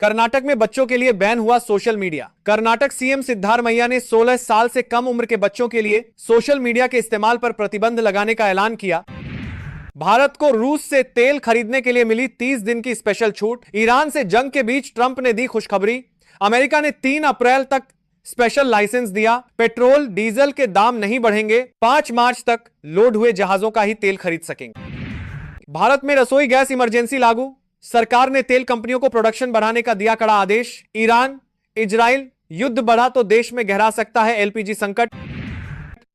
कर्नाटक में बच्चों के लिए बैन हुआ social media. Karnataka CM Siddaramaiah ने 16 साल से कम उम्र के बच्चों के लिए सोशल मीडिया के इस्तेमाल पर प्रतिबंध लगाने का ऐलान किया। भारत को रूस से तेल खरीदने के लिए मिली 30 दिन की स्पेशल छूट। ईरान से जंग के बीच ट्रंप ने दी खुशखबरी। अमेरिका ने 3 अप्रैल तक स्पेशल लाइसेंस दिया। पेट्रोल डीजल के दाम नहीं बढ़ेंगे। 5 मार्च तक लोड हुए जहाजों का ही तेल खरीद सकेंगे। भारत में रसोई गैस इमरजेंसी लागू। सरकार ने तेल कंपनियों को प्रोडक्शन बढ़ाने का दिया कड़ा आदेश। ईरान इजराइल युद्ध बढ़ा तो देश में गहरा सकता है एलपीजी संकट।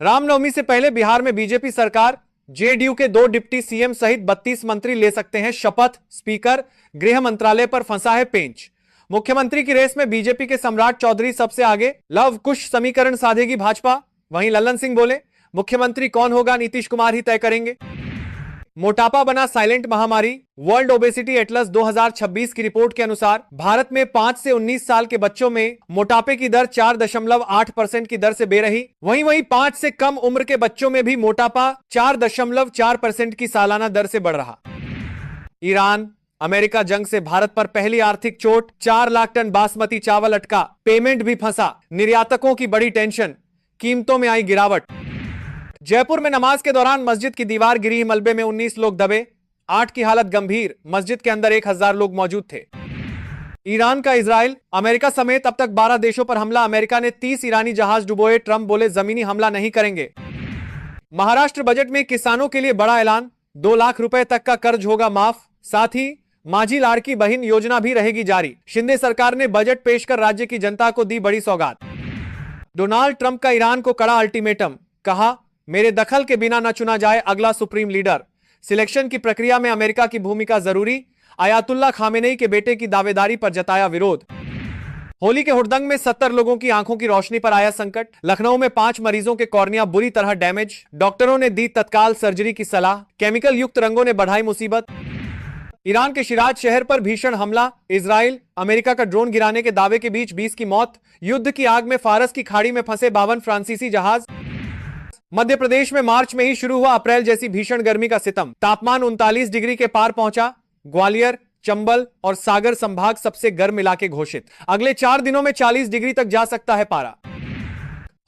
रामनवमी से पहले बिहार में बीजेपी सरकार, जेडीयू के 2 डिप्टी सीएम सहित 32 मंत्री ले सकते हैं शपथ। स्पीकर गृह मंत्रालय पर फंसा है पेंच। मुख्यमंत्री की रेस में बीजेपी के सम्राट चौधरी सबसे आगे। लव कुश समीकरण साधेगी भाजपा। वहीं लल्लन सिंह बोले, मुख्यमंत्री कौन होगा नीतीश कुमार ही तय करेंगे। मोटापा बना साइलेंट महामारी। वर्ल्ड ओबेसिटी एटलस 2026 की रिपोर्ट के अनुसार भारत में 5 से 19 साल के बच्चों में मोटापे की दर 4.8% की दर से बढ़ रही। वहीं 5 से कम उम्र के बच्चों में भी मोटापा 4.4% की सालाना दर से बढ़ रहा। ईरान अमेरिका जंग से भारत पर पहली आर्थिक चोट। 4 लाख टन बासमती चावल अटका। पेमेंट भी फंसा। निर्यातकों की बड़ी टेंशन। कीमतों में आई गिरावट। जयपुर में नमाज के दौरान मस्जिद की दीवार गिरी। मलबे में 19 लोग दबे। 8 की हालत गंभीर। मस्जिद के अंदर 1000 लोग मौजूद थे। ईरान का इजराइल अमेरिका समेत अब तक 12 देशों पर हमला। अमेरिका ने 30 ईरानी जहाज डुबोए। ट्रंप बोले जमीनी हमला नहीं करेंगे। महाराष्ट्र बजट में किसानों के लिए बड़ा ऐलान। 2 लाख रुपए तक का कर्ज होगा माफ। साथ ही माझी लाड़की बहन योजना भी रहेगी जारी। शिंदे सरकार ने बजट पेश कर राज्य की जनता को दी बड़ी सौगात। डोनाल्ड ट्रंप का ईरान को कड़ा अल्टीमेटम। कहा, मेरे दखल के बिना न चुना जाए अगला सुप्रीम लीडर। सिलेक्शन की प्रक्रिया में अमेरिका की भूमिका जरूरी। आयातुल्ला खामेनेई के बेटे की दावेदारी पर जताया विरोध। होली के हुड़दंग में 70 लोगों की आंखों की रोशनी पर आया संकट। लखनऊ में 5 मरीजों के कॉर्निया बुरी तरह डैमेज। डॉक्टरों ने दी तत्काल सर्जरी की सलाह। केमिकल युक्त रंगों ने बढ़ाई मुसीबत। ईरान के शिराज शहर पर भीषण हमला। इजराइल अमेरिका का ड्रोन गिराने के दावे के बीच 20 की मौत। युद्ध की आग में फारस की खाड़ी में फंसे 52 फ्रांसीसी जहाज। मध्य प्रदेश में मार्च में ही शुरू हुआ अप्रैल जैसी भीषण गर्मी का सितम। तापमान 39 डिग्री के पार पहुंचा। ग्वालियर, चंबल और सागर संभाग सबसे गर्म इलाके घोषित। अगले 4 दिनों में 40 डिग्री तक जा सकता है पारा।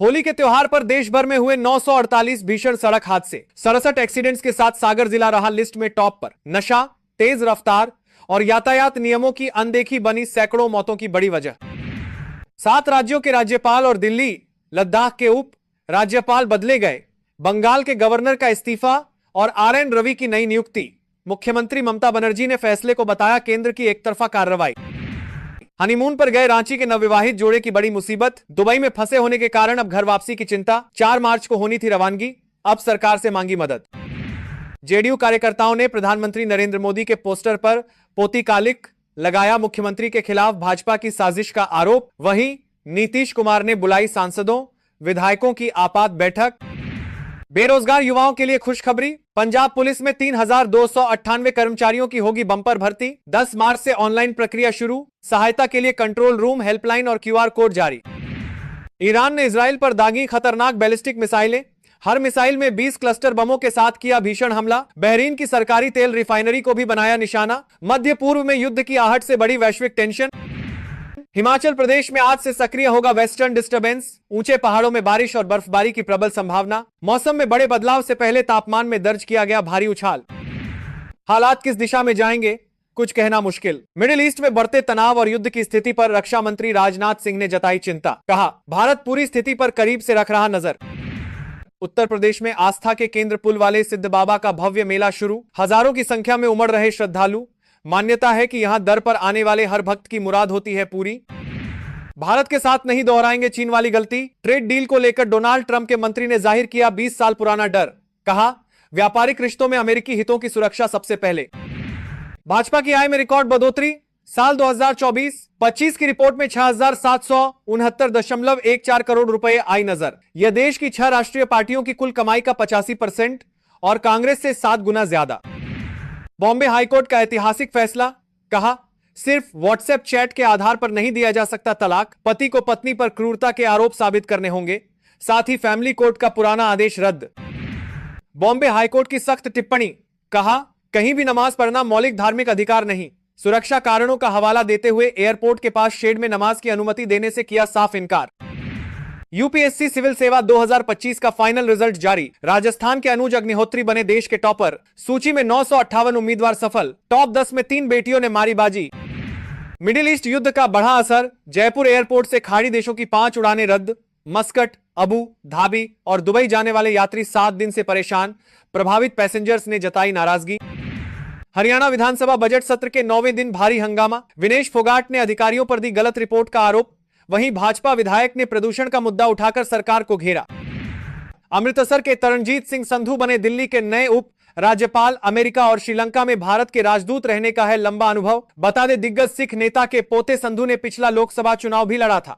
होली के त्योहार पर देश भर में हुए 948 भीषण सड़क हादसे। 67 एक्सीडेंट्स के साथ सागर जिला रहा लिस्ट में टॉप पर। नशा, तेज रफ्तार और यातायात नियमों की अनदेखी बनी सैकड़ों मौतों की बड़ी वजह। 7 राज्यों के राज्यपाल और दिल्ली लद्दाख के उप राज्यपाल बदले गए। बंगाल के गवर्नर का इस्तीफा और आरएन रवि की नई नियुक्ति। मुख्यमंत्री ममता बनर्जी ने फैसले को बताया केंद्र की एकतरफा कार्रवाई। हनीमून पर गए रांची के नवविवाहित जोड़े की बड़ी मुसीबत। दुबई में फंसे होने के कारण अब घर वापसी की चिंता। 4 मार्च को होनी थी रवानगी। अब सरकार से मांगी मदद। जेडीयू कार्यकर्ताओं ने प्रधानमंत्री नरेंद्र मोदी के पोस्टर पर पोतीकालिक लगाया। मुख्यमंत्री के खिलाफ भाजपा की साजिश का आरोप। वहीं नीतीश कुमार ने बुलाई सांसदों विधायकों की आपात बैठक। बेरोजगार युवाओं के लिए खुशखबरी। पंजाब पुलिस में 3298 कर्मचारियों की होगी बंपर भर्ती। 10 मार्च से ऑनलाइन प्रक्रिया शुरू। सहायता के लिए कंट्रोल रूम, हेल्पलाइन और क्यूआर कोड जारी। ईरान ने इजराइल पर दागी खतरनाक बैलिस्टिक मिसाइलें। हर मिसाइल में 20 क्लस्टर बमों के साथ किया भीषण हमला। बहरीन की सरकारी तेल रिफाइनरी को भी बनाया निशाना। मध्य पूर्व में युद्ध की आहट से बड़ी वैश्विक टेंशन। हिमाचल प्रदेश में आज से सक्रिय होगा वेस्टर्न डिस्टर्बेंस। ऊंचे पहाड़ों में बारिश और बर्फबारी की प्रबल संभावना। मौसम में बड़े बदलाव से पहले तापमान में दर्ज किया गया भारी उछाल। हालात किस दिशा में जाएंगे, कुछ कहना मुश्किल। मिडिल ईस्ट में बढ़ते तनाव और युद्ध की स्थिति पर रक्षा मंत्री राजनाथ सिंह ने जताई चिंता। कहा, भारत पूरी स्थिति पर करीब से रख रहा नजर। उत्तर प्रदेश में आस्था के केंद्र पुल वाले सिद्ध बाबा का भव्य मेला शुरू। हजारों की संख्या में उमड़ रहे श्रद्धालु। मान्यता है कि यहां दर पर आने वाले हर भक्त की मुराद होती है पूरी। भारत के साथ नहीं दोहराएंगे चीन वाली गलती। ट्रेड डील को लेकर डोनाल्ड ट्रंप के मंत्री ने जाहिर किया 20 साल पुराना डर। कहा, व्यापारिक रिश्तों में अमेरिकी हितों की सुरक्षा सबसे पहले। भाजपा की आय में रिकॉर्ड बढ़ोतरी। साल 2024-25 की रिपोर्ट में 6769.14 करोड़ रुपए आई नजर। यह देश की 6 राष्ट्रीय पार्टियों की कुल कमाई का 85% और कांग्रेस से 7 गुना ज्यादा। बॉम्बे हाईकोर्ट का ऐतिहासिक फैसला। कहा, सिर्फ व्हाट्सएप चैट के आधार पर नहीं दिया जा सकता तलाक। पति को पत्नी पर क्रूरता के आरोप साबित करने होंगे। साथ ही फैमिली कोर्ट का पुराना आदेश रद्द। बॉम्बे हाईकोर्ट की सख्त टिप्पणी। कहा, कहीं भी नमाज पढ़ना मौलिक धार्मिक अधिकार नहीं, सुरक्षा कारणों का हवाला देते हुए एयरपोर्ट के पास शेड में नमाज की अनुमति देने से किया साफ इनकार। यूपीएससी सिविल सेवा 2025 का फाइनल रिजल्ट जारी। राजस्थान के अनुज अग्निहोत्री बने देश के टॉपर। सूची में 958 उम्मीदवार सफल। टॉप 10 में 3 बेटियों ने मारी बाजी। मिडिल ईस्ट युद्ध का बढ़ा असर। जयपुर एयरपोर्ट से खाड़ी देशों की 5 उड़ानें रद्द। मस्कट, अबू धाबी और दुबई जाने वाले यात्री 7 दिन से परेशान। प्रभावित पैसेंजर्स ने जताई नाराजगी। हरियाणा विधानसभा बजट सत्र के 9वें दिन भारी हंगामा। विनेश फोगाट ने अधिकारियों पर दी गलत रिपोर्ट का आरोप। वहीं भाजपा विधायक ने प्रदूषण का मुद्दा उठाकर सरकार को घेरा। अमृतसर के तरनजीत सिंह संधू बने दिल्ली के नए उप राज्यपाल। अमेरिका और श्रीलंका में भारत के राजदूत रहने का है लंबा अनुभव। बता दें, दिग्गज सिख नेता के पोते संधू ने पिछला लोकसभा चुनाव भी लड़ा था।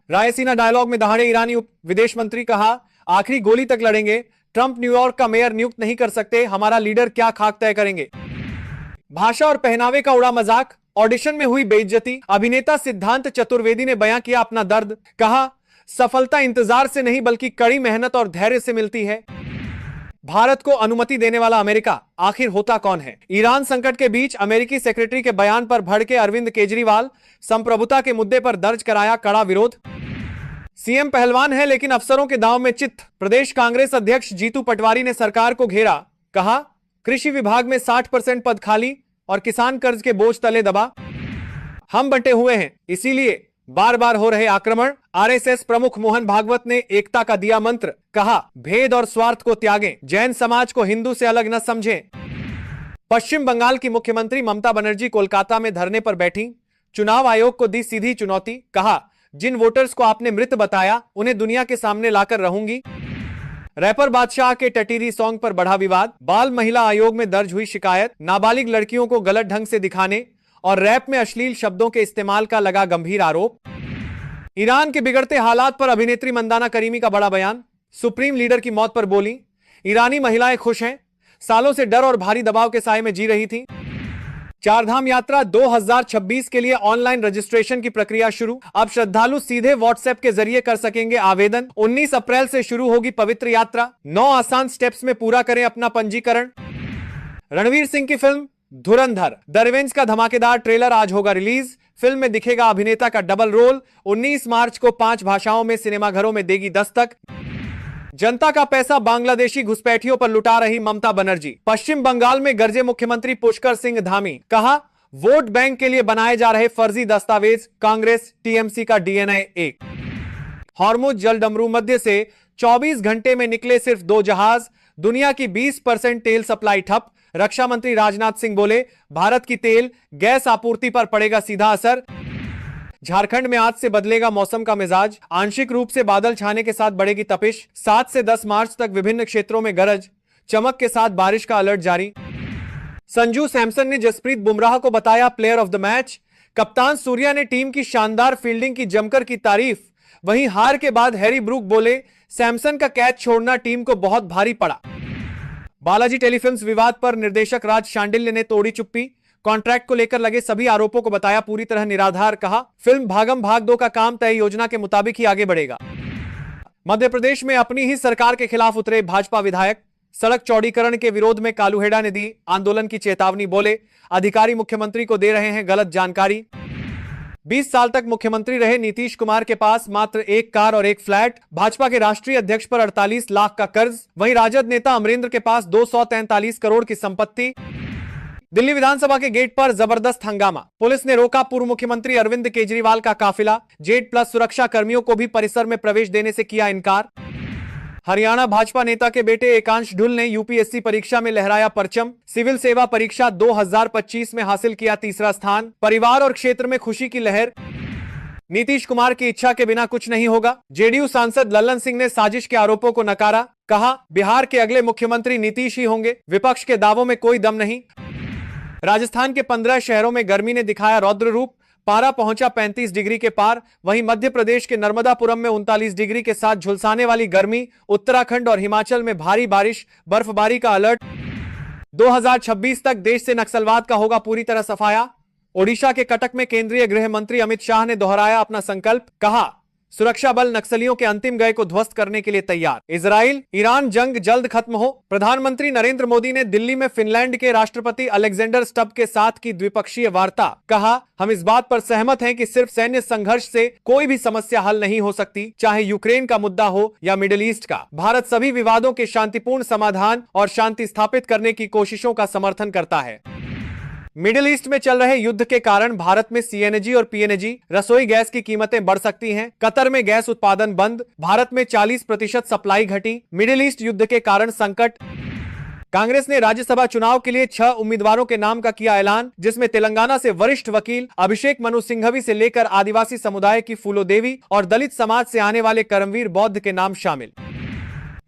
रायसीना डायलॉग में दहाड़े ईरानी उप विदेश मंत्री, कहा आखिरी गोली तक लड़ेंगे। ट्रंप न्यूयॉर्क का मेयर नियुक्त नहीं कर सकते, हमारा लीडर क्या खाक तय करेंगे। भाषा और पहनावे का उड़ा मजाक। ऑडिशन में हुई बेइज्जती। अभिनेता सिद्धांत चतुर्वेदी ने बयां किया अपना दर्द। कहा सफलता इंतजार से नहीं बल्कि कड़ी मेहनत और धैर्य से मिलती है। भारत को अनुमति देने वाला अमेरिका आखिर होता कौन है? ईरान संकट के बीच अमेरिकी सेक्रेटरी के बयान पर भड़के अरविंद केजरीवाल। संप्रभुता के मुद्दे पर दर्ज कराया कड़ा विरोध। सीएम पहलवान है लेकिन अफसरों के दांव में चित्त। प्रदेश कांग्रेस अध्यक्ष जीतू पटवारी ने सरकार को घेरा। कहा कृषि विभाग में 60% पद खाली और किसान कर्ज के बोझ तले दबा। हम बंटे हुए हैं, इसीलिए बार बार हो रहे आक्रमण। आरएसएस प्रमुख मोहन भागवत ने एकता का दिया मंत्र। कहा भेद और स्वार्थ को त्यागें, जैन समाज को हिंदू से अलग न समझें। पश्चिम बंगाल की मुख्यमंत्री ममता बनर्जी कोलकाता में धरने पर बैठी। चुनाव आयोग को दी सीधी चुनौती। कहा जिन वोटर्स को आपने मृत बताया उन्हें दुनिया के सामने लाकर रहूंगी। रैपर बादशाह के टटीरी सॉन्ग पर बढ़ा विवाद। बाल महिला आयोग में दर्ज हुई शिकायत। नाबालिग लड़कियों को गलत ढंग से दिखाने और रैप में अश्लील शब्दों के इस्तेमाल का लगा गंभीर आरोप। ईरान के बिगड़ते हालात पर अभिनेत्री मंदाना करीमी का बड़ा बयान। सुप्रीम लीडर की मौत पर बोली ईरानी महिलाएं खुश हैं, सालों से डर और भारी दबाव के साए में जी रही थी। चारधाम यात्रा 2026 के लिए ऑनलाइन रजिस्ट्रेशन की प्रक्रिया शुरू। अब श्रद्धालु सीधे व्हाट्सएप के जरिए कर सकेंगे आवेदन। 19 अप्रैल से शुरू होगी पवित्र यात्रा। 9 आसान स्टेप्स में पूरा करें अपना पंजीकरण। रणवीर सिंह की फिल्म धुरंधर द रिवेंज का धमाकेदार ट्रेलर आज होगा रिलीज। फिल्म में दिखेगा अभिनेता का डबल रोल। 19 मार्च को 5 भाषाओं में सिनेमाघरों में देगी दस्तक। जनता का पैसा बांग्लादेशी घुसपैठियों पर लुटा रही ममता बनर्जी। पश्चिम बंगाल में गरजे मुख्यमंत्री पुष्कर सिंह धामी। कहा वोट बैंक के लिए बनाए जा रहे फर्जी दस्तावेज कांग्रेस टीएमसी का डीएनए एक। हॉर्मुज जलडमरू मध्य से 24 घंटे में निकले सिर्फ 2 जहाज। दुनिया की 20% तेल सप्लाई ठप। रक्षा मंत्री राजनाथ सिंह बोले भारत की तेल गैस आपूर्ति पर पड़ेगा सीधा असर। झारखंड में आज से बदलेगा मौसम का मिजाज। आंशिक रूप से बादल छाने के साथ बढ़ेगी तपिश। 7 से 10 मार्च तक विभिन्न क्षेत्रों में गरज चमक के साथ बारिश का अलर्ट जारी। संजू सैमसन ने जसप्रीत बुमराह को बताया प्लेयर ऑफ द मैच। कप्तान सूर्या ने टीम की शानदार फील्डिंग की जमकर की तारीफ। वहीं हार के बाद हैरी ब्रूक बोले सैमसन का कैच छोड़ना टीम को बहुत भारी पड़ा। बालाजी टेलीफिल्म्स विवाद पर निर्देशक राज शांडिल्य ने तोड़ी चुप्पी। कॉन्ट्रैक्ट को लेकर लगे सभी आरोपों को बताया पूरी तरह निराधार। कहा फिल्म भागम भाग 2 का काम तय योजना के मुताबिक ही आगे बढ़ेगा। मध्य प्रदेश में अपनी ही सरकार के खिलाफ उतरे भाजपा विधायक। सड़क चौड़ीकरण के विरोध में कालूहेड़ा ने दी आंदोलन की चेतावनी। बोले अधिकारी मुख्यमंत्री को दे रहे हैं गलत जानकारी। 20 साल तक मुख्यमंत्री रहे नीतीश कुमार के पास मात्र 1 कार और 1 फ्लैट। भाजपा के राष्ट्रीय अध्यक्ष पर 48 लाख का कर्ज। वहीं राजद नेता अमरेंद्र के पास 243 करोड़ की संपत्ति। दिल्ली विधानसभा के गेट पर जबरदस्त हंगामा। पुलिस ने रोका पूर्व मुख्यमंत्री अरविंद केजरीवाल का काफिला। जेड प्लस सुरक्षा कर्मियों को भी परिसर में प्रवेश देने से किया इनकार। हरियाणा भाजपा नेता के बेटे एकांश ढुल ने यूपीएससी परीक्षा में लहराया परचम। सिविल सेवा परीक्षा 2025 में हासिल किया 3रा स्थान। परिवार और क्षेत्र में खुशी की लहर। नीतीश कुमार की इच्छा के बिना कुछ नहीं होगा। जेडीयू सांसद लल्लन सिंह ने साजिश के आरोपों को नकारा। कहा बिहार के अगले मुख्यमंत्री नीतीश ही होंगे, विपक्ष के दावों में कोई दम नहीं। राजस्थान के 15 शहरों में गर्मी ने दिखाया रौद्र रूप। पारा पहुंचा 35 डिग्री के पार। वहीं मध्य प्रदेश के नर्मदापुरम में 39 डिग्री के साथ झुलसाने वाली गर्मी। उत्तराखंड और हिमाचल में भारी बारिश बर्फबारी का अलर्ट। 2026 तक देश से नक्सलवाद का होगा पूरी तरह सफाया। ओडिशा के कटक में केंद्रीय गृह मंत्री अमित शाह ने दोहराया अपना संकल्प। कहा सुरक्षा बल नक्सलियों के अंतिम गए को ध्वस्त करने के लिए तैयार। इजराइल ईरान जंग जल्द खत्म हो। प्रधानमंत्री नरेंद्र मोदी ने दिल्ली में फिनलैंड के राष्ट्रपति अलेक्जेंडर स्टब के साथ की द्विपक्षीय वार्ता। कहा, हम इस बात पर सहमत हैं कि सिर्फ सैन्य संघर्ष से कोई भी समस्या हल नहीं हो सकती, चाहे यूक्रेन का मुद्दा हो या मिडिल ईस्ट का। भारत सभी विवादों के शांतिपूर्ण समाधान और शांति स्थापित करने की कोशिशों का समर्थन करता है। मिडिल ईस्ट में चल रहे युद्ध के कारण भारत में सीएनजी और पीएनजी रसोई गैस की कीमतें बढ़ सकती हैं। कतर में गैस उत्पादन बंद। भारत में 40% सप्लाई घटी। मिडिल ईस्ट युद्ध के कारण संकट। कांग्रेस ने राज्यसभा चुनाव के लिए 6 उम्मीदवारों के नाम का किया ऐलान, जिसमें तेलंगाना से वरिष्ठ वकील अभिषेक मनु सिंघवी से लेकर आदिवासी समुदाय की फूलो देवी और दलित समाज से आने वाले करमवीर बौद्ध के नाम शामिल।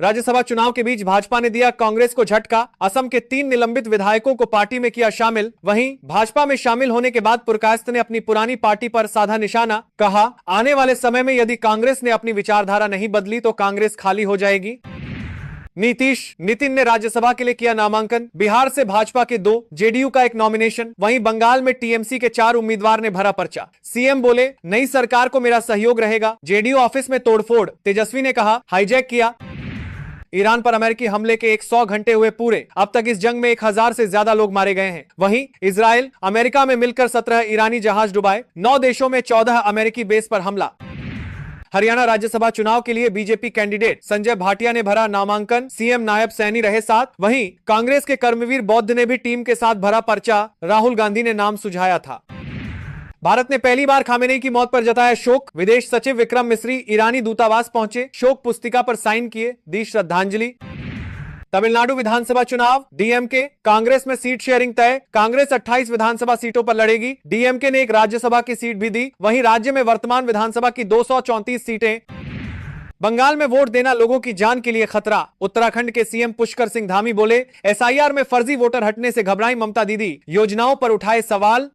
राज्यसभा चुनाव के बीच भाजपा ने दिया कांग्रेस को झटका। असम के 3 निलंबित विधायकों को पार्टी में किया शामिल। वहीं भाजपा में शामिल होने के बाद पुरकायस्थ ने अपनी पुरानी पार्टी पर साधा निशाना। कहा, आने वाले समय में यदि कांग्रेस ने अपनी विचारधारा नहीं बदली तो कांग्रेस खाली हो जाएगी। नितिन ने राज्यसभा के लिए किया नामांकन। बिहार से भाजपा के 2, जेडीयू का 1 नॉमिनेशन। वहीं बंगाल में टीएमसी के 4 उम्मीदवार ने भरा पर्चा। सीएम बोले, नई सरकार को मेरा सहयोग रहेगा। जेडीयू ऑफिस में तोड़फोड़। तेजस्वी ने कहा, हाईजैक किया। ईरान पर अमेरिकी हमले के 100 घंटे हुए पूरे। अब तक इस जंग में 1000 से ज्यादा लोग मारे गए हैं। वहीं इजराइल अमेरिका में मिलकर 17 ईरानी जहाज डुबाए। 9 देशों में 14 अमेरिकी बेस पर हमला। हरियाणा राज्यसभा चुनाव के लिए बीजेपी कैंडिडेट संजय भाटिया ने भरा नामांकन। सीएम नायब सैनी रहे साथ। वहीं कांग्रेस के कर्मवीर बौद्ध ने भी टीम के साथ भरा पर्चा। राहुल गांधी ने नाम सुझाया था। भारत ने पहली बार खामेनेई की मौत पर जताया शोक। विदेश सचिव विक्रम मिस्री ईरानी दूतावास पहुंचे। शोक पुस्तिका पर साइन किए, दी श्रद्धांजलि। तमिलनाडु विधानसभा चुनाव। डीएमके कांग्रेस में सीट शेयरिंग तय। कांग्रेस 28 विधानसभा सीटों पर लड़ेगी। डीएमके ने 1 राज्यसभा की सीट भी दी। वहीं राज्य में वर्तमान विधानसभा की 234 सीटें। बंगाल में वोट देना लोगों की जान के लिए खतरा। उत्तराखंड के सीएम पुष्कर सिंह धामी बोले, एसआईआर में फर्जी वोटर हटने से घबराई ममता दीदी। योजनाओं पर उठाए सवाल।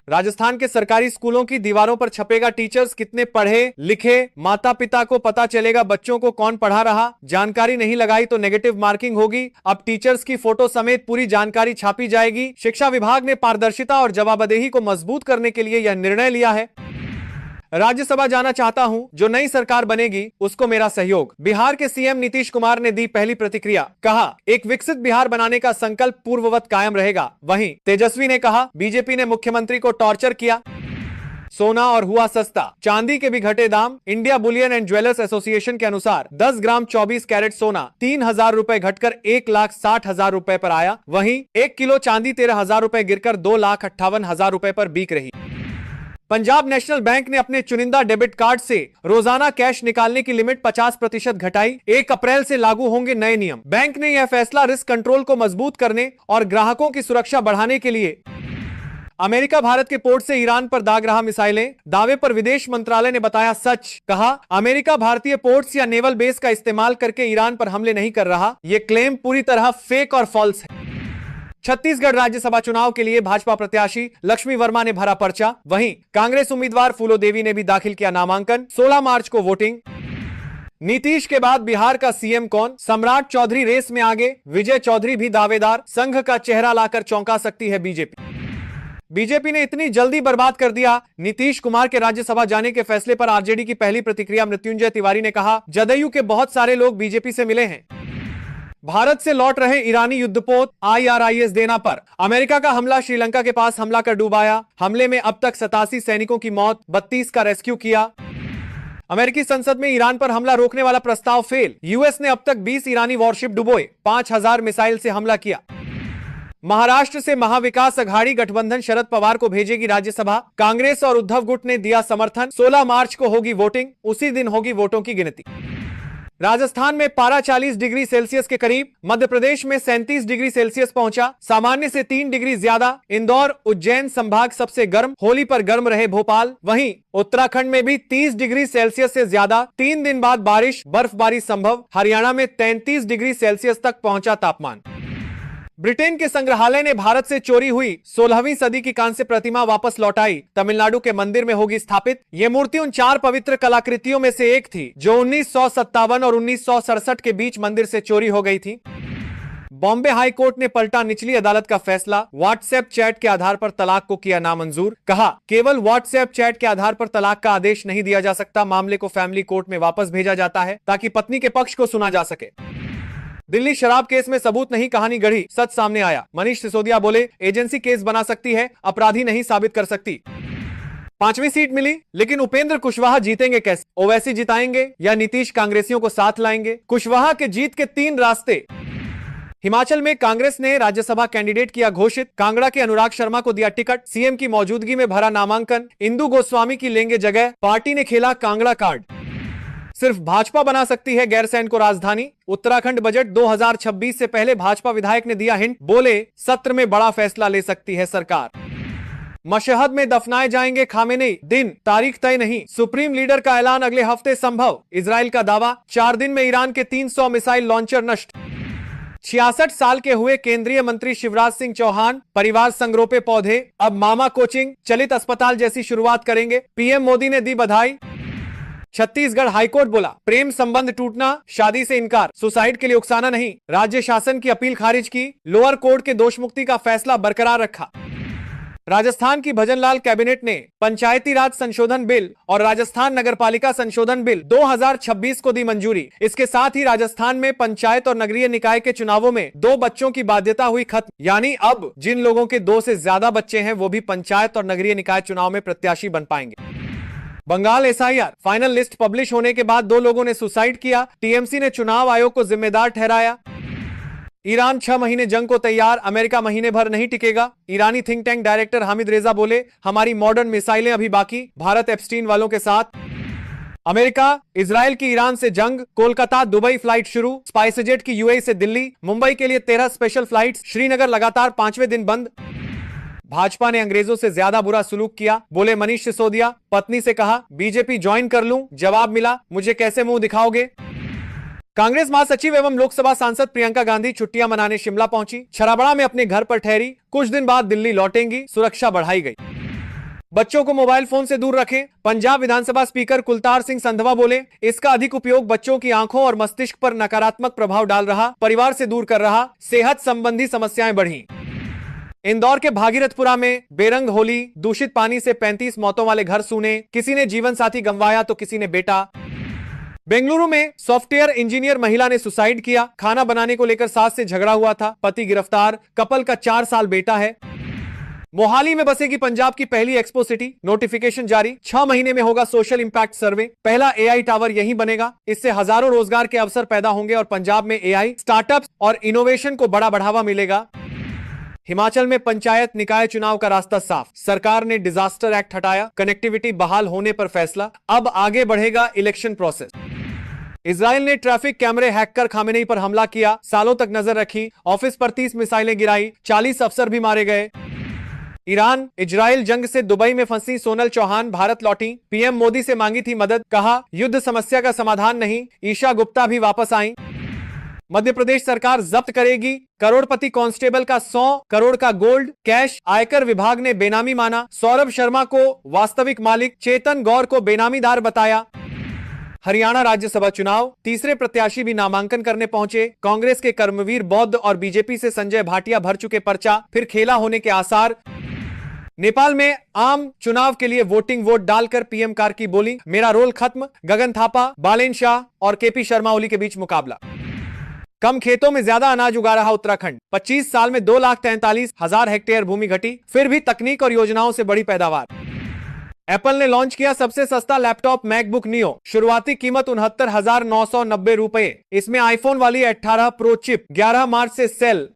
राजस्थान के सरकारी स्कूलों की दीवारों पर छपेगा टीचर्स कितने पढ़े लिखे। माता पिता को पता चलेगा बच्चों को कौन पढ़ा रहा। जानकारी नहीं लगाई तो नेगेटिव मार्किंग होगी। अब टीचर्स की फोटो समेत पूरी जानकारी छापी जाएगी। शिक्षा विभाग ने पारदर्शिता और जवाबदेही को मजबूत करने के लिए यह निर्णय लिया है। राज्यसभा जाना चाहता हूं, जो नई सरकार बनेगी उसको मेरा सहयोग। बिहार के सीएम नीतीश कुमार ने दी पहली प्रतिक्रिया। कहा, एक विकसित बिहार बनाने का संकल्प पूर्ववत कायम रहेगा। वहीं तेजस्वी ने कहा, बीजेपी ने मुख्यमंत्री को टॉर्चर किया। सोना और हुआ सस्ता। चांदी के भी घटे दाम। India Boolean and jewellers association के अनुसार 10 ग्राम 24 कैरेट सोना 3000 रुपए घटकर 1,60,000 रुपए पर आया। वहीं 1 किलो चांदी 13,000 रुपए गिरकर 2,58,000 रुपए पर बिक रही। पंजाब नेशनल बैंक ने अपने चुनिंदा डेबिट कार्ड से रोजाना कैश निकालने की लिमिट 50% घटाई। 1 अप्रैल से लागू होंगे नए नियम। बैंक ने यह फैसला रिस्क कंट्रोल को मजबूत करने और ग्राहकों की सुरक्षा बढ़ाने के लिए। अमेरिका भारत के पोर्ट से ईरान पर दाग रहा मिसाइलें। दावे पर विदेश मंत्रालय ने बताया सच। कहा, अमेरिका भारतीय पोर्ट्स या नेवल बेस का इस्तेमाल करके ईरान पर हमले नहीं कर रहा। यह क्लेम पूरी तरह फेक और फॉल्स है। छत्तीसगढ़ राज्यसभा चुनाव के लिए भाजपा प्रत्याशी लक्ष्मी वर्मा ने भरा पर्चा। वहीं कांग्रेस उम्मीदवार फूलो देवी ने भी दाखिल किया नामांकन। 16 मार्च को वोटिंग। नीतीश के बाद बिहार का सीएम कौन? सम्राट चौधरी रेस में आगे। विजय चौधरी भी दावेदार। संघ का चेहरा लाकर चौंका सकती है बीजेपी ने इतनी जल्दी बर्बाद कर दिया। नीतीश कुमार के राज्यसभा जाने के फैसले पर आरजेडी की पहली प्रतिक्रिया मृत्युंजय तिवारी ने कहा, जदयू के बहुत सारे लोग बीजेपी से मिले हैं। भारत से लौट रहे ईरानी युद्धपोत IRIS देना पर अमेरिका का हमला श्रीलंका के पास हमला कर डूबाया। हमले में अब तक 87 सैनिकों की मौत, 32 का रेस्क्यू किया। अमेरिकी संसद में ईरान पर हमला रोकने वाला प्रस्ताव फेल। यूएस ने अब तक 20 ईरानी वॉरशिप डुबोए। 5000 मिसाइल से हमला किया। महाराष्ट्र से महाविकास अघाड़ी गठबंधन शरद पवार को भेजेगी राज्यसभा। कांग्रेस और उद्धव गुट ने दिया समर्थन। 16 मार्च को होगी वोटिंग। उसी दिन होगी वोटों की गिनती। राजस्थान में पारा 40 डिग्री सेल्सियस के करीब। मध्य प्रदेश में 37 डिग्री सेल्सियस पहुंचा, सामान्य से 3 डिग्री ज्यादा। इंदौर उज्जैन संभाग सबसे गर्म। होली पर गर्म रहे भोपाल। वहीं उत्तराखंड में भी 30 डिग्री सेल्सियस से ज्यादा। 3 दिन बाद बारिश बर्फबारी संभव। हरियाणा में 33 डिग्री सेल्सियस तक पहुंचा तापमान। ब्रिटेन के संग्रहालय ने भारत से चोरी हुई 16वीं सदी की कांस्य प्रतिमा वापस लौटाई। तमिलनाडु के मंदिर में होगी स्थापित। ये मूर्ति उन 4 पवित्र कलाकृतियों में से एक थी जो 1957 और 1967 के बीच मंदिर से चोरी हो गई थी। बॉम्बे हाई कोर्ट ने पलटा निचली अदालत का फैसला, व्हाट्सएप चैट के आधार पर तलाक को किया नामंजूर। कहा, केवल व्हाट्सएप चैट के आधार पर तलाक का आदेश नहीं दिया जा सकता, मामले को फैमिली कोर्ट में वापस भेजा जाता है ताकि पत्नी के पक्ष को सुना जा सके। दिल्ली शराब केस में सबूत नहीं, कहानी गढ़ी, सच सामने आया। मनीष सिसोदिया बोले, एजेंसी केस बना सकती है, अपराधी नहीं साबित कर सकती। 5वीं सीट मिली, लेकिन उपेंद्र कुशवाहा जीतेंगे कैसे? ओवैसी जिताएंगे या नीतीश कांग्रेसियों को साथ लाएंगे? कुशवाहा के जीत के 3 रास्ते। हिमाचल में कांग्रेस ने राज्यसभा कैंडिडेट किया घोषित, कांगड़ा के अनुराग शर्मा को दिया टिकट, सीएम की मौजूदगी में भरा नामांकन, इंदु गोस्वामी की लेंगे जगह, पार्टी ने खेला कांगड़ा कार्ड। सिर्फ भाजपा बना सकती है गैरसैंण को राजधानी, उत्तराखंड बजट 2026 से पहले भाजपा विधायक ने दिया हिंट, बोले सत्र में बड़ा फैसला ले सकती है सरकार। मशहद में दफनाए जाएंगे खामेनेई, दिन तारीख तय नहीं, सुप्रीम लीडर का ऐलान अगले हफ्ते संभव। इजराइल का दावा, 4 दिन में ईरान के 300 मिसाइल लॉन्चर नष्ट। 66 साल के हुए केंद्रीय मंत्री शिवराज सिंह चौहान, परिवार संग रोपे पौधे, अब मामा कोचिंग, चलित अस्पताल जैसी शुरुआत करेंगे, पीएम मोदी ने दी बधाई। छत्तीसगढ़ हाईकोर्ट बोला, प्रेम संबंध टूटना, शादी से इनकार, सुसाइड के लिए उकसाना नहीं, राज्य शासन की अपील खारिज की, लोअर कोर्ट के दोष मुक्ति का फैसला बरकरार रखा। राजस्थान की भजनलाल कैबिनेट ने पंचायती राज संशोधन बिल और राजस्थान नगरपालिका संशोधन बिल 2026 को दी मंजूरी। इसके साथ ही राजस्थान में पंचायत और नगरीय निकाय के चुनावों में 2 बच्चों की बाध्यता हुई खत्म, यानी अब जिन लोगों के 2 से ज्यादा बच्चे हैं वो भी पंचायत और नगरीय निकाय चुनाव में प्रत्याशी बन पाएंगे। Bengal SIR, final list publish होने के बाद 2 लोगों ने सुसाइड किया, टीएमसी ने चुनाव आयोग को जिम्मेदार ठहराया। ईरान 6 महीने जंग को तैयार, अमेरिका महीने भर नहीं टिकेगा। ईरानी थिंक टैंक डायरेक्टर हामिद रेजा बोले, हमारी मॉडर्न मिसाइलें अभी बाकी, भारत एप्स्टीन वालों के साथ। अमेरिका इजराइल की ईरान से जंग, कोलकाता दुबई फ्लाइट शुरू, स्पाइसजेट की यूएई से दिल्ली, मुंबई के लिए 13 स्पेशल फ्लाइट्स, श्रीनगर लगातार 5वें दिन बंद। भाजपा ने अंग्रेजों से ज्यादा बुरा सुलूक किया, बोले मनीष सिसोदिया, पत्नी से कहा बीजेपी ज्वाइन कर लूं, जवाब मिला मुझे कैसे मुंह दिखाओगे। कांग्रेस महासचिव एवं लोकसभा सांसद प्रियंका गांधी छुट्टियां मनाने शिमला पहुंची, छराबड़ा में अपने घर पर ठहरी, कुछ दिन बाद दिल्ली लौटेंगी, सुरक्षा बढ़ाई गई। बच्चों को मोबाइल फोन से दूर रखें, पंजाब विधानसभा स्पीकर कुलतार सिंह संधवा बोले, इसका अधिक उपयोग बच्चों की आंखों और मस्तिष्क पर नकारात्मक प्रभाव डाल रहा, परिवार से दूर कर रहा, सेहत संबंधी समस्याएं बढ़ी। इंदौर के भागीरथपुरा में बेरंग होली, दूषित पानी से 35 मौतों वाले घर सूने, किसी ने जीवन साथी गंवाया तो किसी ने बेटा। बेंगलुरु में सॉफ्टवेयर इंजीनियर महिला ने सुसाइड किया, खाना बनाने को लेकर सास से झगड़ा हुआ था, पति गिरफ्तार, कपल का 4 साल बेटा है। मोहाली में बसेगी पंजाब की पहली एक्सपो सिटी, नोटिफिकेशन जारी, 6 महीने में होगा सोशल इंपैक्ट सर्वे, पहला एआई टावर यहीं बनेगा, इससे हजारों रोजगार के अवसर पैदा होंगे और पंजाब में एआई स्टार्टअप्स और इनोवेशन को बड़ा बढ़ावा मिलेगा। हिमाचल में पंचायत निकाय चुनाव का रास्ता साफ, सरकार ने डिजास्टर एक्ट हटाया, कनेक्टिविटी बहाल होने पर फैसला, अब आगे बढ़ेगा इलेक्शन प्रोसेस। इजराइल ने ट्रैफिक कैमरे हैक कर खामेनेई पर हमला किया, सालों तक नजर रखी, ऑफिस पर 30 मिसाइलें गिराई, 40 अफसर भी मारे गए। ईरान इजराइल जंग से दुबई में फंसी सोनल चौहान भारत लौटी, पीएम मोदी से मांगी थी मदद, कहा युद्ध समस्या का समाधान नहीं, ईशा गुप्ता भी वापस आई। मध्य प्रदेश सरकार जब्त करेगी करोड़पति कांस्टेबल का 100 करोड़ का गोल्ड कैश, आयकर विभाग ने बेनामी माना, सौरभ शर्मा को वास्तविक मालिक, चेतन गौर को बेनामीदार बताया। हरियाणा राज्यसभा चुनाव, तीसरे प्रत्याशी भी नामांकन करने पहुंचे, कांग्रेस के कर्मवीर बौद्ध और बीजेपी से संजय भाटिया भर चुके पर्चा, फिर खेला होने के आसार। नेपाल में आम चुनाव के लिए वोटिंग वोट डालकर पीएम कार्की बोली, मेरा रोल खत्म, गगन थापा, बालेन शाह और केपी शर्मा ओली के बीच मुकाबला। कम खेतों में ज्यादा अनाज उगा रहा उत्तराखंड, 25 साल में 2,43,000 हेक्टेयर भूमि घटी, फिर भी तकनीक और योजनाओं से बड़ी पैदावार। एप्पल ने लॉन्च किया सबसे सस्ता लैपटॉप मैकबुक नियो, शुरुआती कीमत 69,990 रुपए, इसमें आईफोन वाली 18 प्रो चिप 11 मार्च से सेल।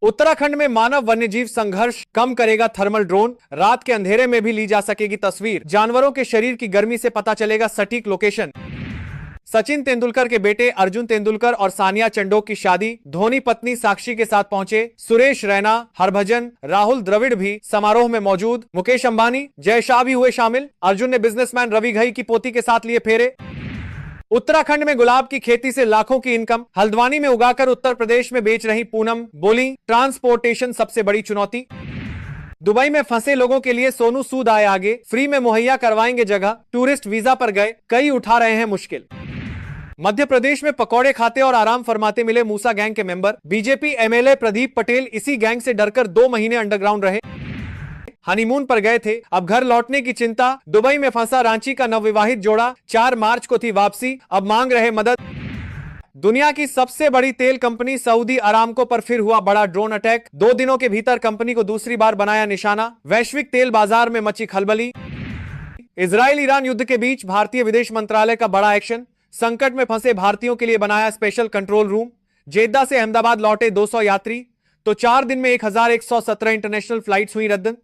उत्तराखंड में मानव वन्यजीव संघर्ष कम करेगा थर्मल ड्रोन, रात के अंधेरे में भी ली जा सकेगी तस्वीर, जानवरों के शरीर की गर्मी से पता चलेगा सटीक लोकेशन। सचिन तेंदुलकर के बेटे अर्जुन तेंदुलकर और सानिया चंडोक की शादी, धोनी पत्नी साक्षी के साथ पहुंचे, सुरेश रैना, हरभजन, राहुल द्रविड़ भी समारोह में मौजूद, मुकेश अंबानी, जय शाह भी हुए शामिल, अर्जुन ने बिजनेसमैन रवि घई की पोती के साथ लिए फेरे। उत्तराखंड में गुलाब की खेती से लाखों की इनकम, हल्द्वानी में उगाकर उत्तर प्रदेश में बेच रही पूनम, बोली ट्रांसपोर्टेशन सबसे बड़ी चुनौती। दुबई में फंसे लोगों के लिए सोनू सूद आए आगे, फ्री में मुहैया करवाएंगे जगह, टूरिस्ट वीजा पर गए, कई उठा रहे हैं मुश्किल। मध्य प्रदेश में पकौड़े खाते और आराम फरमाते मिले मूसा गैंग के member. BJP MLA Pradeep Patel इसी गैंग से डरकर 2 महीने अंडरग्राउंड रहे। हनीमून पर गए थे, अब घर लौटने की चिंता। दुबई में फंसा रांची का नवविवाहित जोड़ा, 4 मार्च को थी वापसी, अब मांग रहे मदद। दुनिया की सबसे बड़ी तेल कंपनी सऊदी अरामको पर फिर हुआ बड़ा ड्रोन अटैक। 2 दिनों के भीतर कंपनी को दूसरी बार बनाया निशाना। वैश्विक तेल बाजार में मची खलबली। इजराइल ईरान युद्ध के बीच भारतीय विदेश मंत्रालय का बड़ा एक्शन। संकट में फंसे भारतीयों के लिए बनाया स्पेशल कंट्रोल रूम। जेद्दा से अहमदाबाद लौटे 200 यात्री, तो 4 दिन में 1117 इंटरनेशनल फ्लाइट्स हुई रद्द।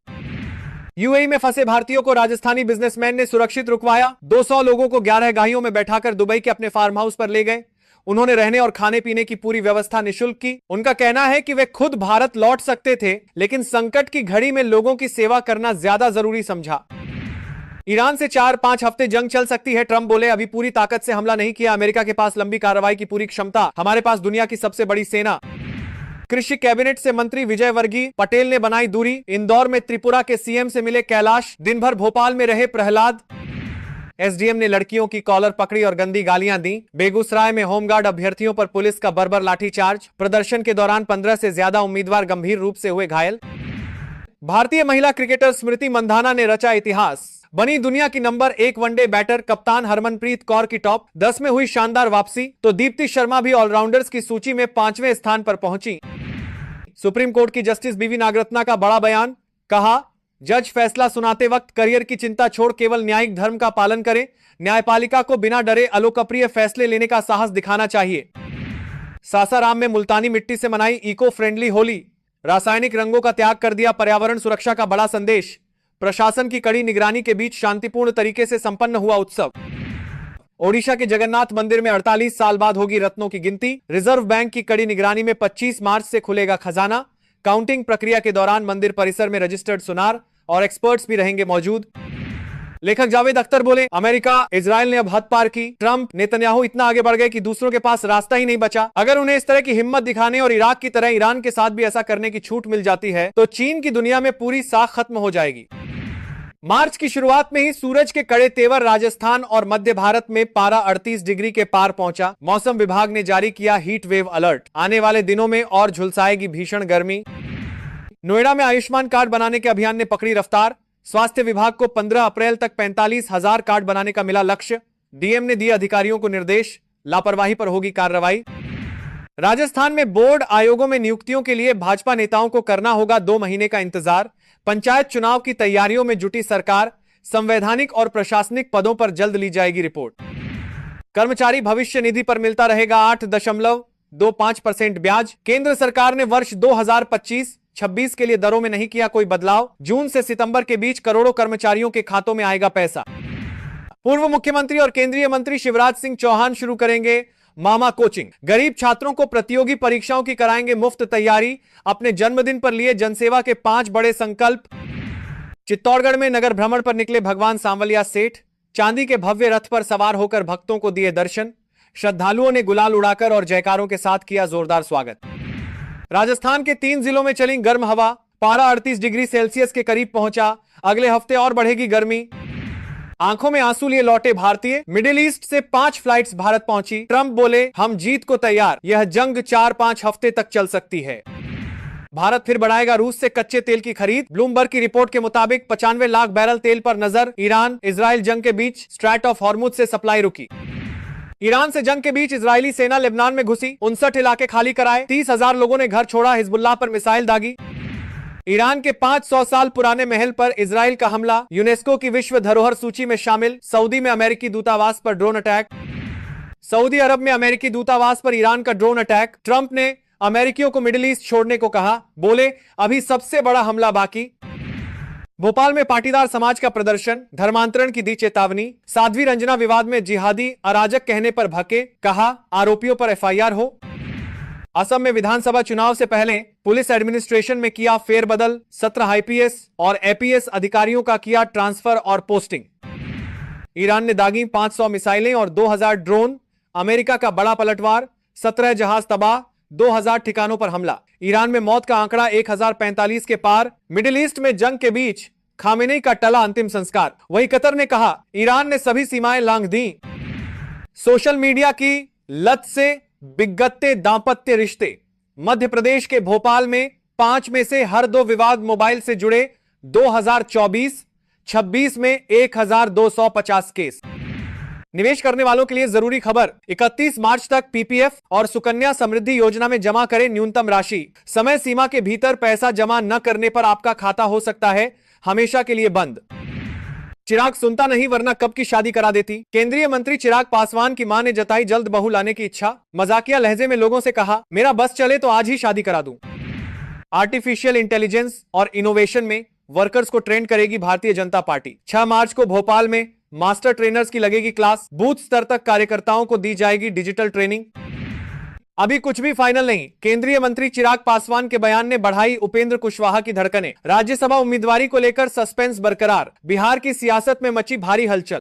यूएई में फंसे भारतीयों को राजस्थानी बिजनेसमैन ने सुरक्षित रुकवाया। 200 लोगों को 11 गाड़ियों में बैठाकर दुबई के अपने फार्म हाउस पर ले गए। उन्होंने रहने और खाने पीने की पूरी व्यवस्था निःशुल्क की। उनका कहना है कि वे खुद भारत लौट सकते थे, लेकिन संकट की घड़ी में लोगों की सेवा करना ज्यादा जरूरी समझा। ईरान से 4-5 हफ्ते जंग चल सकती है, ट्रंप बोले। अभी पूरी ताकत से हमला नहीं किया, अमेरिका के पास लंबी कार्रवाई की पूरी क्षमता, हमारे पास दुनिया की सबसे बड़ी सेना। कृषि कैबिनेट से मंत्री विजय वर्गीय पटेल ने बनाई दूरी। इंदौर में त्रिपुरा के सीएम से मिले कैलाश। दिन भर भोपाल में रहे प्रहलाद। एसडीएम ने लड़कियों की कॉलर पकड़ी और गंदी गालियां दी। बेगूसराय में होमगार्ड अभ्यर्थियों पर पुलिस का बर्बर लाठीचार्ज। प्रदर्शन के दौरान 15 से ज्यादा उम्मीदवार गंभीर रूप से हुए घायल। भारतीय महिला क्रिकेटर स्मृति मंधाना ने रचा इतिहास, बनी दुनिया की नंबर 1 वनडे बैटर। कप्तान हरमनप्रीत कौर की टॉप 10 में हुई शानदार वापसी, तो दीप्ति शर्मा भी ऑलराउंडर्स की सूची में 5वें स्थान पर पहुंची। सुप्रीम कोर्ट की जस्टिस बीवी नागरत्ना का बड़ा बयान, कहा जज फैसला सुनाते वक्त करियर की चिंता छोड़ केवल न्यायिक धर्म का पालन करें। न्यायपालिका को बिना डरे अलोकप्रिय फैसले लेने का साहस दिखाना चाहिए। सासाराम में मुल्तानी मिट्टी से मनाई इको फ्रेंडली होली। रासायनिक रंगों का त्याग कर दिया, पर्यावरण सुरक्षा का बड़ा संदेश। प्रशासन की कड़ी निगरानी के बीच शांतिपूर्ण तरीके से संपन्न हुआ उत्सव। ओडिशा के जगन्नाथ मंदिर में 48 साल बाद होगी रत्नों की गिनती। रिजर्व बैंक की कड़ी निगरानी में 25 मार्च से खुलेगा खजाना। काउंटिंग प्रक्रिया के दौरान मंदिर परिसर में रजिस्टर्ड सुनार और एक्सपर्ट्स भी रहेंगे मौजूद। लेखक जावेद अख्तर बोले, अमेरिका इजराइल ने अब हद पार की। ट्रंप नेतन्याहू इतना आगे बढ़ गए कि दूसरों के पास रास्ता ही नहीं बचा। अगर उन्हें इस तरह की हिम्मत दिखाने और इराक की तरह ईरान के साथ भी ऐसा करने की छूट मिल जाती है, तो चीन की दुनिया में पूरी साख खत्म हो जाएगी। मार्च की शुरुआत में ही सूरज के कड़े तेवर। राजस्थान और मध्य भारत में पारा 38 डिग्री के पार पहुंचा। मौसम विभाग ने जारी किया हीट वेव अलर्ट। आने वाले दिनों में और झुलसाएगी भीषण गर्मी। नोएडा में आयुष्मान कार्ड बनाने के अभियान ने पकड़ी रफ्तार। स्वास्थ्य विभाग को 15 अप्रैल तक 45,000 कार्ड बनाने का मिला लक्ष्य। डीएम ने दिए अधिकारियों को निर्देश, लापरवाही पर होगी कार्रवाई। राजस्थान में बोर्ड आयोगों में नियुक्तियों के लिए भाजपा नेताओं को करना होगा 2 महीने का इंतजार। पंचायत चुनाव की तैयारियों में जुटी सरकार। संवैधानिक और प्रशासनिक पदों पर जल्द ली जाएगी रिपोर्ट। कर्मचारी भविष्य निधि पर मिलता रहेगा 8.25% ब्याज। केंद्र सरकार ने वर्ष 2025-26 के लिए दरों में नहीं किया कोई बदलाव। जून से सितंबर के बीच करोड़ों कर्मचारियों के खातों में आएगा पैसा। पूर्व मुख्यमंत्री और केंद्रीय मंत्री शिवराज सिंह चौहान शुरू करेंगे मामा कोचिंग। गरीब छात्रों को प्रतियोगी परीक्षाओं की कराएंगे मुफ्त तैयारी। अपने जन्मदिन पर लिए जनसेवा के 5 बड़े संकल्प। चित्तौड़गढ़ में नगर भ्रमण पर निकले भगवान सांवलिया सेठ। चांदी के भव्य रथ पर सवार होकर भक्तों को दिए दर्शन। श्रद्धालुओं ने गुलाल उड़ाकर और जयकारों के साथ किया जोरदार स्वागत। राजस्थान के 3 जिलों में चली गर्म हवा। पारा 38 डिग्री सेल्सियस के करीब पहुंचा। अगले हफ्ते और बढ़ेगी गर्मी। आंखों में आंसू लिए लौटे भारतीय। मिडिल ईस्ट से 5 फ्लाइट्स भारत पहुंची। ट्रंप बोले, हम जीत को तैयार, यह जंग 4-5 हफ्ते तक चल सकती है। भारत फिर बढ़ाएगा रूस से कच्चे तेल की खरीद। ब्लूमबर्ग की रिपोर्ट के मुताबिक 95 लाख बैरल तेल पर नजर। ईरान इजराइल जंग के बीच स्ट्रैट ऑफ हॉर्मुज से सप्लाई रुकी। ईरान से जंग के बीच इजरायली सेना लेबनान में घुसी। 59 इलाके खाली कराए। 30,000 लोगों ने घर छोड़ा। हिजबुल्लाह पर मिसाइल दागी। ईरान के 500 साल पुराने महल पर इजराइल का हमला। यूनेस्को की विश्व धरोहर सूची में शामिल। सऊदी में अमेरिकी दूतावास पर ड्रोन अटैक। सऊदी अरब में अमेरिकी दूतावास पर ईरान का ड्रोन अटैक। ट्रंप ने अमेरिकियों को मिडिल ईस्ट छोड़ने को कहा। बोले, अभी सबसे बड़ा हमला बाकी। भोपाल में पाटीदार समाज का प्रदर्शन। धर्मांतरण की दी चेतावनी। साध्वी रंजना विवाद में जिहादी अराजक कहने पर भड़के। कहा, आरोपियों पर एफआईआर हो। असम में विधानसभा चुनाव से पहले पुलिस एडमिनिस्ट्रेशन में किया फेरबदल। 17 आईपीएस और एपीएस अधिकारियों का किया ट्रांसफर और पोस्टिंग। ईरान ने दागी 500 मिसाइलें और 2000 ड्रोन। अमेरिका का बड़ा पलटवार। 17 जहाज तबाह। 2000 ठिकानों पर हमला। ईरान में मौत का आंकड़ा 1045 के पार। मिडिल ईस्ट में जंग के बीच खामेनेई का टला अंतिम संस्कार। वहीं कतर ने कहा, ईरान ने सभी सीमाएं लांघ दी। सोशल मीडिया की लत से बिगड़ते दांपत्य रिश्ते। मध्य प्रदेश के भोपाल में 5 में से हर 2 विवाद मोबाइल से जुड़े। 2024-26 में 1250 केस। निवेश करने वालों के लिए जरूरी खबर, 31 मार्च तक पीपीएफ और सुकन्या समृद्धि योजना में जमा करें न्यूनतम राशि। समय सीमा के भीतर पैसा जमा न करने पर आपका खाता हो सकता है हमेशा के लिए बंद। चिराग सुनता नहीं वरना कब की शादी करा देती। केंद्रीय मंत्री चिराग पासवान की मां ने जताई जल्द बहू लाने की इच्छा। मजाकिया लहजे में लोगों से कहा, मेरा बस चले तो आज ही शादी करा दूं। आर्टिफिशियल इंटेलिजेंस और इनोवेशन में वर्कर्स को ट्रेन करेगी भारतीय जनता पार्टी। 6 मार्च को भोपाल में मास्टर ट्रेनर्स की लगेगी क्लास। बूथ स्तर तक कार्यकर्ताओं को दी जाएगी डिजिटल ट्रेनिंग। अभी कुछ भी फाइनल नहीं। केंद्रीय मंत्री चिराग पासवान के बयान ने बढ़ाई उपेंद्र कुशवाहा की धड़कनें। राज्यसभा उम्मीदवारी को लेकर सस्पेंस बरकरार। बिहार की सियासत में मची भारी हलचल।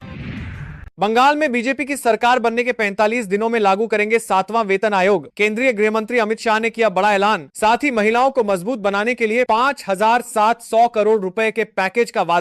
बंगाल में बीजेपी की सरकार बनने के 45 दिनों में लागू करेंगे 7वां वेतन आयोग। केंद्रीय गृह मंत्री अमित शाह ने किया बड़ा ऐलान। साथ ही महिलाओं को मजबूत बनाने के लिए 5,700 करोड़ रुपए के पैकेज का वादा।